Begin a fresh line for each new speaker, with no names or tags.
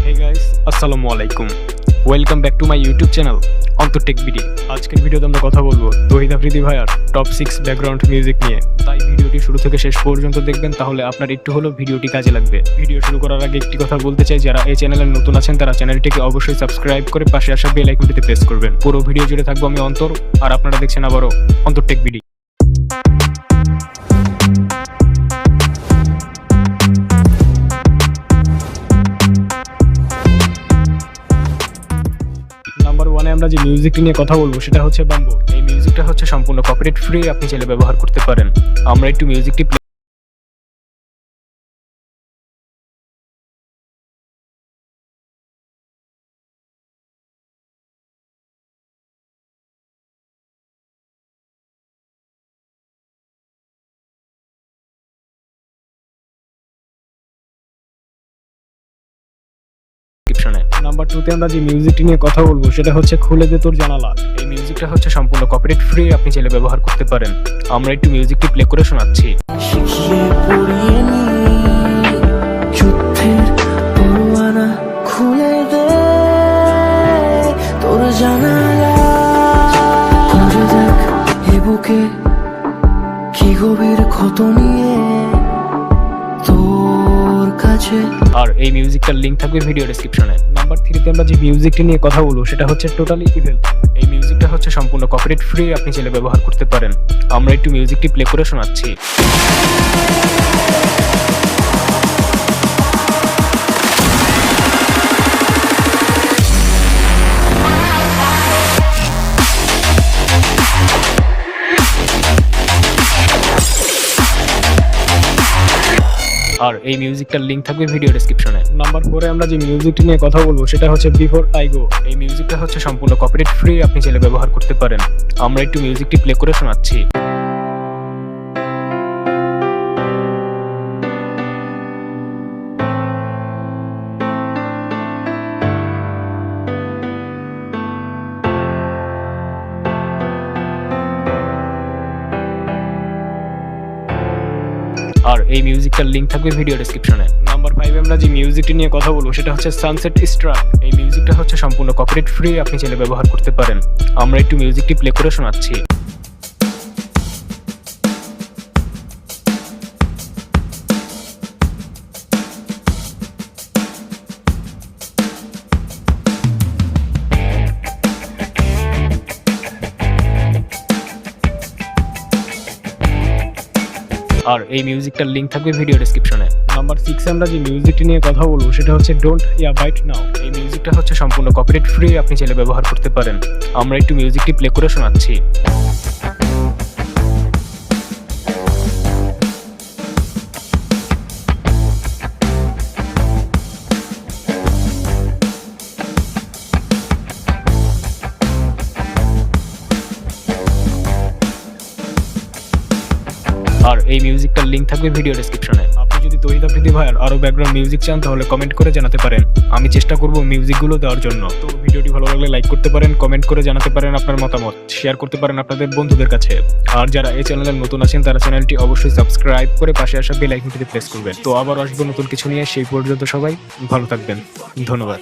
Hey guys আসসালামু আলাইকুম welcome back to my YouTube channel অন্তর টেক বিডি। আজকের ভিডিওতে আমরা কথা বলবো তহিদ আফ্রিদি ভাইয়ার টপ 6 ব্যাকগ্রাউন্ড মিউজিক নিয়ে। তাই ভিডিওটি শুরু থেকে শেষ পর্যন্ত দেখবেন, তাহলে আপনার একটু হলেও ভিডিওটি কাজে লাগবে। ভিডিও শুরু করার আগে একটি কথা বলতে চাই, যারা এই চ্যানেলে নতুন আছেন তারা চ্যানেলটিকে অবশ্যই সাবস্ক্রাইব করে পাশে আসা বেল আইকনটিতে প্রেস করবেন। পুরো ভিডিও জুড়ে থাকবো আমি অন্তর, আর আপনারা দেখছেন আবারও অন্তর টেক বিডি। নাম্বার 1-এ আমরা যে মিউজিকটি নিয়ে কথা বলবো সেটা হচ্ছে বাম্বো। এই মিউজিকটা হচ্ছে সম্পূর্ণ কপিরাইট ফ্রি, আপনি চাইলে ব্যবহার করতে পারেন। আমরা একটু মিউজিকটি ডেসক্রিপশনে। নাম্বার 2-তে আমরা যে মিউজিকটি নিয়ে কথা বলবো সেটা হচ্ছে খুলে দে তোর জানালা। এই মিউজিকটা হচ্ছে সম্পূর্ণ কপিরাইট ফ্রি, আপনি চাইলে ব্যবহার করতে পারেন। আমরা একটু মিউজিকটি প্লে করে শোনাচ্ছি।
খুলে দে তোর জানালা, দেখ এ বুকে কি গভীর ক্ষত নিয়ে তোর কাছে।
আর এই মিউজিকটার লিংক থাকবে ভিডিও ডেসক্রিপশনে। নাম্বার 3-তে আমরা যে মিউজিকটি নিয়ে কথা বলবো সেটা হচ্ছে টোটালি ইভিল। এই মিউজিকটা হচ্ছে সম্পূর্ণ কপিরাইট ফ্রি, আপনি চাইলে ব্যবহার করতে পারেন। আমরা একটু মিউজিকটি প্লে করে শোনাচ্ছি। আর এই মিউজিকটার লিংক থাকবে ভিডিও ডেসক্রিপশনে। নাম্বার 4-এ আমরা যে মিউজিকটি নিয়ে কথা বলবো সেটা হচ্ছে বিফোর আই গো। এই মিউজিকটা হচ্ছে সম্পূর্ণ কপিরাইট ফ্রি, আপনি চাইলে ব্যবহার করতে পারেন। আমরা একটু মিউজিকটি প্লে করে শোনাচ্ছি। আর এই মিউজিকটার লিংক থাকবে ভিডিও ডেসক্রিপশনে। নাম্বার 5-এ আমরা যে মিউজিকটি নিয়ে কথা বলবো সেটা হচ্ছে সানসেট স্ট্রাক। এই মিউজিকটা হচ্ছে সম্পূর্ণ কপিরাইট ফ্রি, আপনি চাইলে ব্যবহার করতে পারেন। আমরা একটু মিউজিকটি প্লে করে শোনাচ্ছি। আর এই মিউজিকটার লিংক থাকবে ভিডিও ডেসক্রিপশনে। নাম্বার 6-এ আমরা যে মিউজিকটি নিয়ে কথা বলবো সেটা হচ্ছে ডোন্ট ইয়া বাইট নাও। এই মিউজিকটা হচ্ছে সম্পূর্ণ কপিরাইট ফ্রি, আপনি চাইলে ব্যবহার করতে পারেন। আমরা একটু মিউজিকটি প্লে করে শোনাচ্ছি। আর এই মিউজিকটার লিংক থাকবে ভিডিও ডেসক্রিপশনে। আপনি যদি তহিদ আফ্রিদি ভাইয়ের আরো ব্যাকগ্রাউন্ড মিউজিক চান তাহলে কমেন্ট করে জানাতে পারেন, আমি চেষ্টা করব মিউজিকগুলো দেওয়ার জন্য। তো ভিডিওটি ভালো লাগলে লাইক করতে পারেন, কমেন্ট করে জানাতে পারেন আপনার মতামত, শেয়ার করতে পারেন আপনাদের বন্ধুদের কাছে। আর যারা এই চ্যানেলে নতুন আছেন তারা চ্যানেলটি অবশ্যই সাবস্ক্রাইব করে পাশে আসা বেল আইকনটিতে প্রেস করবেন। তো আবার আসবো নতুন কিছু নিয়ে, সেই পর্যন্ত সবাই ভালো থাকবেন, ধন্যবাদ।